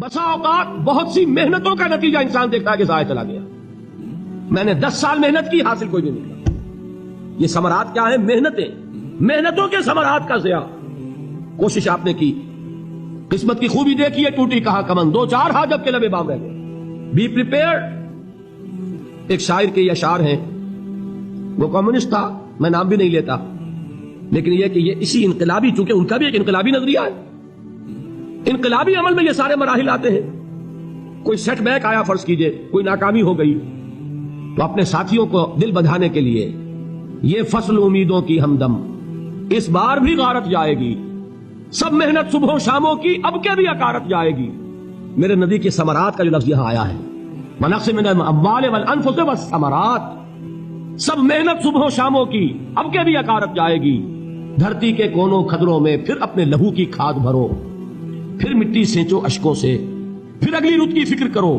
بسا اوقات بہت سی محنتوں کا نتیجہ انسان دیکھتا ہے کہ ضائع چلا گیا. میں نے 10 سال محنت کی، حاصل کوئی نہیں نکلا. یہ ثمرات کیا ہیں؟ محنتوں کے ثمرات کا ضیاع. کوشش آپ نے کی، قسمت کی خوبی دیکھی ہے، ٹوٹی کہاں کمن، 2-4 حاجب کے لبے بام رہ گئے. Be prepared. ایک شاعر کے یہ اشعار ہیں، وہ کمیونسٹ تھا، میں نام بھی نہیں لیتا، لیکن یہ کہ یہ اسی انقلابی، چونکہ ان کا بھی ایک انقلابی نظریہ ہے، انقلابی عمل میں یہ سارے مراحل آتے ہیں. کوئی سیٹ بیک آیا، فرض کیجئے کوئی ناکامی ہو گئی، تو اپنے ساتھیوں کو دل بندھانے کے لیے یہ فصل امیدوں کی ہمدم اس بار بھی غارت جائے گی، سب محنت صبح و شاموں کی اب کے بھی اکارت جائے گی. میرے نبی کے ثمرات کا جو لفظ یہاں آیا ہے، وَنَقْصٍ مِّنَ الْأَمْوَالِ وَالْأَنفُسِ وَالثَّمَرَاتِ، سب محنت صبح و شاموں کی اب کے بھی اکارت جائے گی. دھرتی کے کونوں کھدروں میں پھر اپنے لہو کی کھاد بھرو، پھر مٹی سینچو اشکوں سے، پھر اگلی رت کی فکر کرو،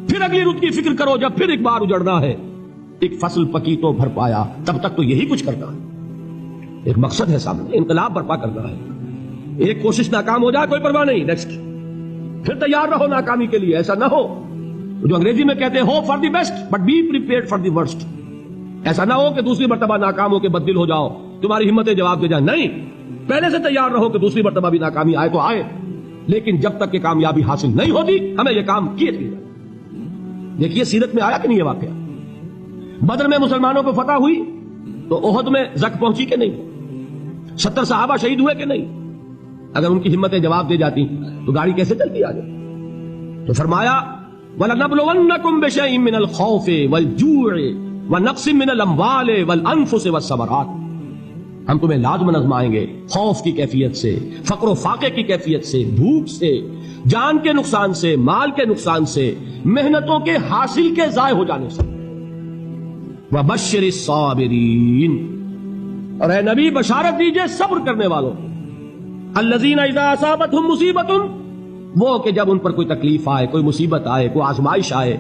پھر اگلی رت کی فکر کرو. جب پھر ایک بار اجڑنا ہے، ایک فصل پکی تو بھر پایا، تب تک تو یہی کچھ کرنا ہے. ایک مقصد ہے سامنے، انقلاب برپا کرنا ہے. ایک کوشش ناکام ہو جائے کوئی پرواہ نہیں، نیکسٹ. پھر تیار رہو ناکامی کے لیے. ایسا نہ ہو جو انگریزی میں کہتے ہیں hope for the best but be prepared for the worst. ایسا نہ ہو کہ دوسری مرتبہ ناکام ہو کے بددل ہو جاؤ، تمہاری ہمتیں جواب دے جائیں. نہیں، پہلے سے تیار رہو کہ دوسری مرتبہ بھی ناکامی آئے تو آئے، لیکن جب تک کہ کامیابی حاصل نہیں ہوتی ہمیں یہ کام کیے تھے. دیکھیے سیرت میں آیا کہ نہیں یہ واقعہ. بدر میں مسلمانوں کو فتح ہوئی تو احد میں زک پہنچی کہ نہیں؟ 70 صحابہ شہید ہوئے کہ نہیں؟ اگر ان کی ہمتیں جواب دے جاتی تو گاڑی کیسے چلتی آگے؟ تو فرمایا وَلَنَبْلُوَنَّكُمْ بِشَيْءٍ مِّنَ الْخَوْفِ وَالْجُوعِ وَنَقْصٍ مِّنَ الْأَمْوَالِ وَالْأَنفُسِ وَالثَّمَرَاتِ. ہم تمہیں لازم آزمائیں گے خوف کی کیفیت سے، فقر و فاقے کی کیفیت سے، بھوک سے، جان کے نقصان سے، مال کے نقصان سے، محنتوں کے حاصل کے ضائع ہو جانے سے. وَبَشِّرِ الصَّابِرِينَ، اور اے نبی بشارت دیجئے صبر کرنے والوں. الَّذِينَ إِذَا أَصَابَتْهُمْ مُصِيبَةٌ، وہ کہ جب ان پر کوئی تکلیف آئے، کوئی مصیبت آئے، کوئی آزمائش آئے،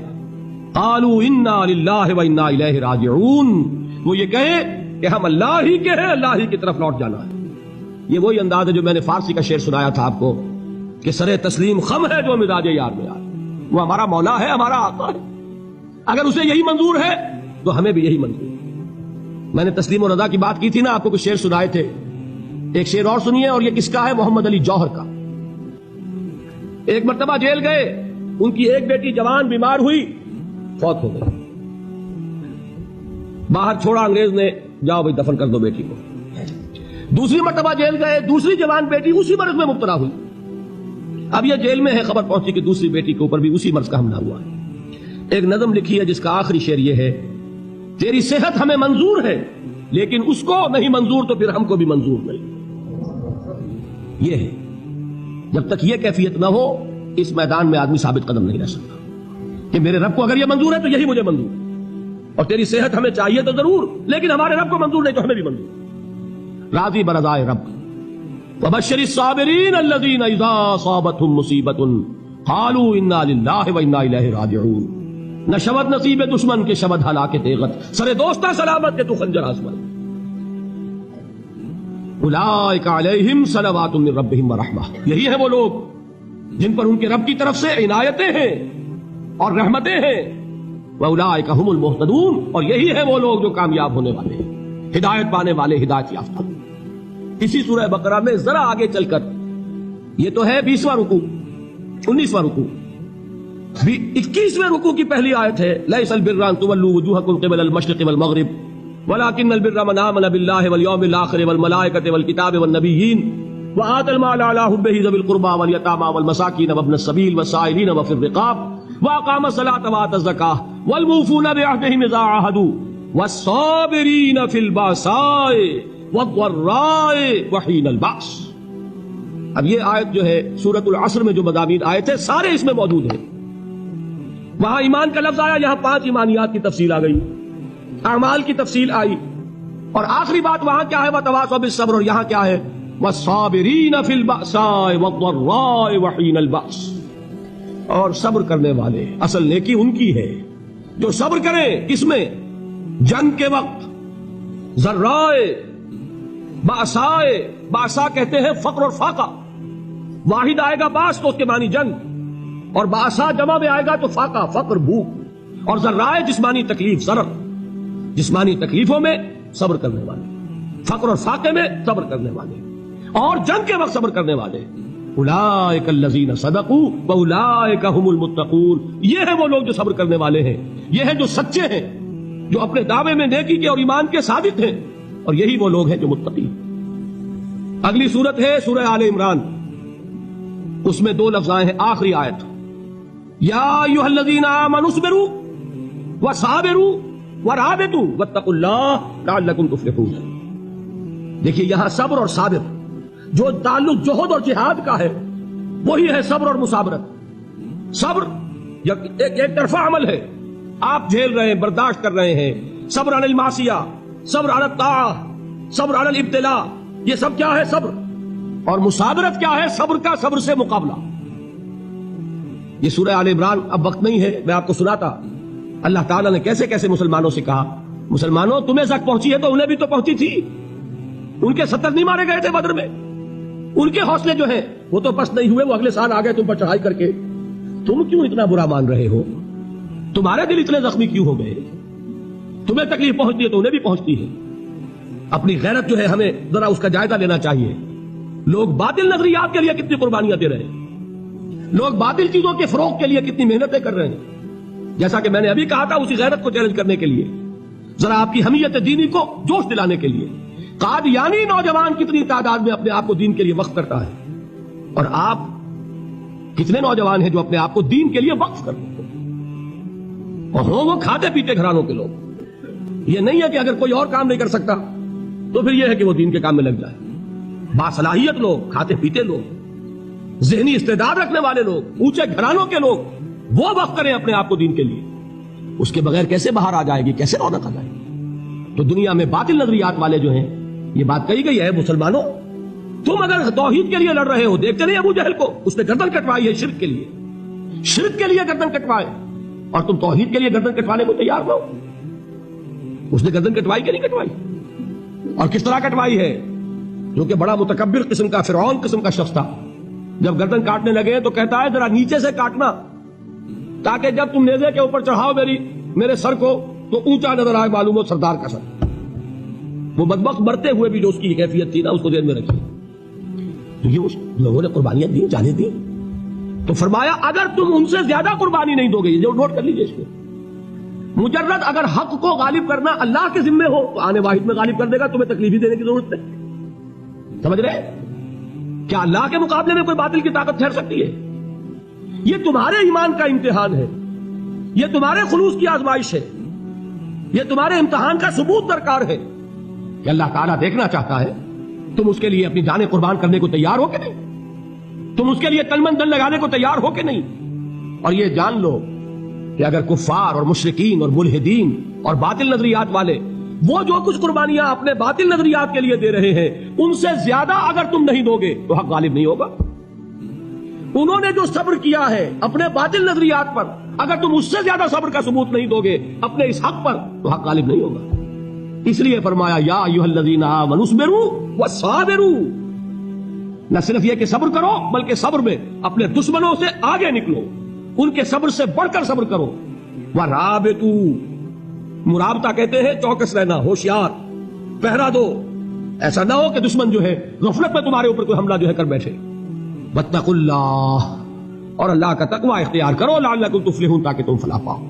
قَالُوا إِنَّا لِلَّهِ وَإِنَّا إِلَيْهِ رَاجِعُونَ، وہ یہ کہیں کہ ہم اللہ ہی کے ہیں، اللہ ہی کی طرف لوٹ جانا ہے. یہ وہی انداز ہے جو میں نے فارسی کا شعر سنایا تھا آپ کو کہ سرے تسلیم خم ہے جو مزاج یار میں آئے. وہ ہمارا مولا ہے، ہمارا آقا ہے، اگر اسے یہی منظور ہے تو ہمیں بھی یہی منظور ہے. میں نے تسلیم و رضا کی بات کی تھی نا، آپ کو کچھ شعر سنائے تھے. ایک شعر اور سنیے، اور یہ کس کا ہے؟ محمد علی جوہر کا. ایک مرتبہ جیل گئے، ان کی ایک بیٹی جوان بیمار ہوئی، فوت ہو گئی. باہر چھوڑا انگریز نے، جاؤ بھائی دفن کر دو بیٹی کو. دوسری مرتبہ جیل گئے، دوسری جوان بیٹی اسی مرض میں مبتلا ہوئی. اب یہ جیل میں ہے، خبر پہنچی کہ دوسری بیٹی کے اوپر بھی اسی مرض کا حملہ ہوا ہے. ایک نظم لکھی ہے جس کا آخری شعر یہ ہے، تیری صحت ہمیں منظور ہے لیکن اس کو نہیں منظور تو پھر ہم کو بھی منظور نہیں. یہ ہے، جب تک یہ کیفیت نہ ہو اس میدان میں آدمی ثابت قدم نہیں رہ سکتا کہ میرے رب کو اگر یہ منظور ہے تو یہی مجھے منظور ہے. اور تیری صحت ہمیں چاہیے تو ضرور، لیکن ہمارے رب کو منظور نہیں تو ہمیں بھی منظور. راضی برضائے رب. وَبَشِّرِ الصَّابِرِينَ الَّذِينَ إِذَا أَصَابَتْهُمْ مُصِيبَةٌ قَالُوا إِنَّا لِلَّهِ وَإِنَّا إِلَيْهِ رَاجِعُونَ. نہ شود نصیب دشمن کے شود ہلاکے تیغت، سرے دوستہ سلامت کے تو خنجر آزمائے. اولئک علیہم صلوات من ربہم ورحمہ، یہی ہے وہ لوگ جن پر ان کے رب کی طرف سے عنایتیں ہیں اور رحمتیں ہیں. وَأُولَٰئِكَ هُمُ الْمُهْتَدُونَ، اور یہی ہے وہ لوگ جو کامیاب ہونے والے ہیں، ہدایت پانے والے، ہدایت یافتہ. اسی سورہ بقرہ میں ذرا آگے چل کر، یہ تو ہے 20واں رکوع، 19واں رکوع، 21ویں رکوع کی پہلی آیت ہے، لَيْسَ الْبِرَّ أَن تُوَلُّوا وُجُوهَكُمْ قِبَلَ الْمَشْرِقِ وَالْمَغْرِبِ وَلَٰكِنَّ الْبِرَّ مَنْ آمَنَ بِاللَّهِ وَالْيَوْمِ الْآخِرِ وَالْمَلَائِكَةِ وَالْكِتَابِ وَالنَّبِيِّينَ وَآتَى الْمَالَ عَلَىٰ حُبِّهِ ذَوِي الْقُرْبَىٰ وَالْيَتَامَىٰ وَالْمَسَاكِينَ وَابْنَ السَّبِيلِ وَالسَّائِلِينَ وَفِي الرِّقَابِ وَأَقَامَ الصَّلَاةَ وَآتَى الزَّكَاةَ وَالْمُوفُونَ بِعَهْدِهِمْ إِذَا عَاهَدُوا وَالصَّابِرِينَ فِي الْبَأْسَاءِ وَالضَّرَّاءِ وَحِينَ الْبَأْسِ. اب یہ آیت جو ہے سورۃ العصر میں جو مضامین آئے تھے سارے اس میں موجود ہیں. وہاں ایمان کا لفظ آیا، یہاں 5 ایمانیات کی تفصیل آ گئی، اعمال کی تفصیل آئی، اور آخری بات وہاں کیا ہے؟ وَتَوَاصَوْا بِالصَّبْرِ، اور یہاں کیا ہے؟ وَالصَّابِرِينَ فِي الْبَأْسَاءِ وَالضَّرَّاءِ وَحِينَ الْبَأْسِ. اور صبر کرنے والے، اصل نیکی ان کی ہے جو صبر کریں. کس میں؟ جنگ کے وقت. ذرائے، بأسائے، بأسا کہتے ہیں فقر اور فاقہ. واحد آئے گا باس تو اس کے معنی جنگ، اور باسا جمع میں آئے گا تو فاقہ فقر بھوک، اور ذرائع جسمانی تکلیف ضرر، جسمانی تکلیفوں میں صبر کرنے والے، فقر اور فاقے میں صبر کرنے والے، اور جنگ کے وقت صبر کرنے والے، اولئک الذین صدقوا واولئک هم المتقون، یہ ہیں وہ لوگ جو صبر کرنے والے ہیں، یہ ہیں جو سچے ہیں، جو اپنے دعوے میں نیکی کے اور ایمان کے صادق ہیں، اور یہی وہ لوگ ہیں جو متقی ہیں۔ اگلی سورت ہے سورہ آل عمران، اس میں 2 لفظ آئے ہیں، آخری آیت، یا ایھا الذین آمنوا اصبروا وصابروا ورابطوا واتقوا اللہ لعلکم تفلحون۔ دیکھیے یہاں صبر اور صابر جو تعلق جہد اور جہاد کا ہے وہی ہے صبر اور مصابرت۔ صبر ایک طرفہ عمل ہے، آپ جھیل رہے ہیں، برداشت کر رہے ہیں، صبر علی المعصیہ، صبر علی الطاعہ، صبر علی الابتلاء، یہ سب کیا ہے؟ صبر۔ اور مصابرت کیا ہے؟ صبر کا صبر سے مقابلہ۔ یہ سورہ آل عمران، اب وقت نہیں ہے میں آپ کو سناتا اللہ تعالیٰ نے کیسے کیسے مسلمانوں سے کہا، مسلمانوں تمہیں زخ پہنچی ہے تو انہیں بھی تو پہنچی تھی، ان کے 70 نہیں مارے گئے تھے بدر میں، ان کے حوصلے جو ہیں وہ تو پست نہیں ہوئے، وہ اگلے سال آ گئے تم پر چڑھائی کر کے، تم کیوں اتنا برا مان رہے ہو؟ تمہارے دل اتنے زخمی کیوں ہو گئے؟ تمہیں تکلیف پہنچتی ہے تو انہیں بھی پہنچتی ہے۔ اپنی غیرت جو ہے ہمیں ذرا اس کا جائزہ لینا چاہیے۔ لوگ باطل نظریات کے لیے کتنی قربانیاں دے رہے ہیں، لوگ باطل چیزوں کے فروغ کے لیے کتنی محنتیں کر رہے ہیں، جیسا کہ میں نے ابھی کہا تھا، اسی غیرت کو چیلنج کرنے کے لیے، ذرا آپ کی حمیت دینی کو جوش دلانے کے لیے۔ قادیانی نوجوان کتنی تعداد میں اپنے آپ کو دین کے لیے وقف کرتا ہے، اور آپ کتنے نوجوان ہیں جو اپنے آپ کو دین کے لیے وقف کرتے ہیں، اور ہوں وہ کھاتے پیتے گھرانوں کے لوگ۔ یہ نہیں ہے کہ اگر کوئی اور کام نہیں کر سکتا تو پھر یہ ہے کہ وہ دین کے کام میں لگ جائے۔ باصلاحیت لوگ، کھاتے پیتے لوگ، ذہنی استعداد رکھنے والے لوگ، اونچے گھرانوں کے لوگ وہ وقف کریں اپنے آپ کو دین کے لیے، اس کے بغیر کیسے باہر آ جائے گی، کیسے رونق آ جائے گی؟ تو دنیا میں باطل نظریات والے جو ہیں، یہ بات کہی گئی ہے، مسلمانوں تم اگر توحید کے لیے لڑ رہے ہو، دیکھتے نہیں ابو جہل کو، اس نے گردن کٹوائی ہے شرک کے لیے، شرک کے لیے گردن کٹوائے، اور تم توحید کے لیے گردن کٹوانے کو تیار نہ ہو۔ اس نے گردن کٹوائی کہ نہیں کٹوائی؟ اور کس طرح کٹوائی ہے؟ جو کہ بڑا متکبر قسم کا، فرعون قسم کا شخص تھا، جب گردن کاٹنے لگے تو کہتا ہے ذرا نیچے سے کاٹنا، تاکہ جب تم نیزے کے اوپر چڑھاؤ میرے سر کو تو اونچا نظر آئے، معلوم ہو سردار کا سر۔ وہ بدبخت مرتے ہوئے بھی جو اس کی کیفیت تھی نا، اس کو ذہن میں رکھیے۔ تو یہ اس لوگوں نے قربانیاں دی، جانیں دی، تو فرمایا اگر تم ان سے زیادہ قربانی نہیں دو گے، یہ جو نوٹ کر لیجیے اس کو، مجرد اگر حق کو غالب کرنا اللہ کے ذمے ہو تو آنے واحد میں غالب کر دے گا، تمہیں تکلیف ہی دینے کی ضرورت نہیں۔ سمجھ رہے؟ کیا اللہ کے مقابلے میں کوئی باطل کی طاقت ٹھہر سکتی ہے؟ یہ تمہارے ایمان کا امتحان ہے، یہ تمہارے خلوص کی آزمائش ہے، یہ تمہارے امتحان کا ثبوت درکار ہے کہ اللہ تعالیٰ دیکھنا چاہتا ہے تم اس کے لیے اپنی جانیں قربان کرنے کو تیار ہو کہ نہیں، تم اس کے لیے تن من دل لگانے کو تیار ہو کہ نہیں۔ اور یہ جان لو کہ اگر کفار اور مشرکین اور ملحدین اور باطل نظریات والے وہ جو کچھ قربانیاں اپنے باطل نظریات کے لیے دے رہے ہیں، ان سے زیادہ اگر تم نہیں دو گے تو حق غالب نہیں ہوگا۔ انہوں نے جو صبر کیا ہے اپنے باطل نظریات پر، اگر تم اس سے زیادہ صبر کا ثبوت نہیں دو گے اپنے اس حق پر تو حق غالب نہیں ہوگا۔ اس لیے فرمایا یا ایھا الذین آمنوا اصبروا وصابروا، نہ صرف یہ کہ صبر کرو بلکہ صبر میں اپنے دشمنوں سے آگے نکلو، ان کے صبر سے بڑھ کر صبر کرو۔ ورابطوا، مرابطہ کہتے ہیں چوکس رہنا، ہوشیار، پہرا دو، ایسا نہ ہو کہ دشمن جو ہے غفلت میں تمہارے اوپر کوئی حملہ جو ہے کر بیٹھے۔ واتقوا اللہ، اور اللہ کا تقوی اختیار کرو، لعلکم تفلحون، تاکہ تم فلاح پاؤ۔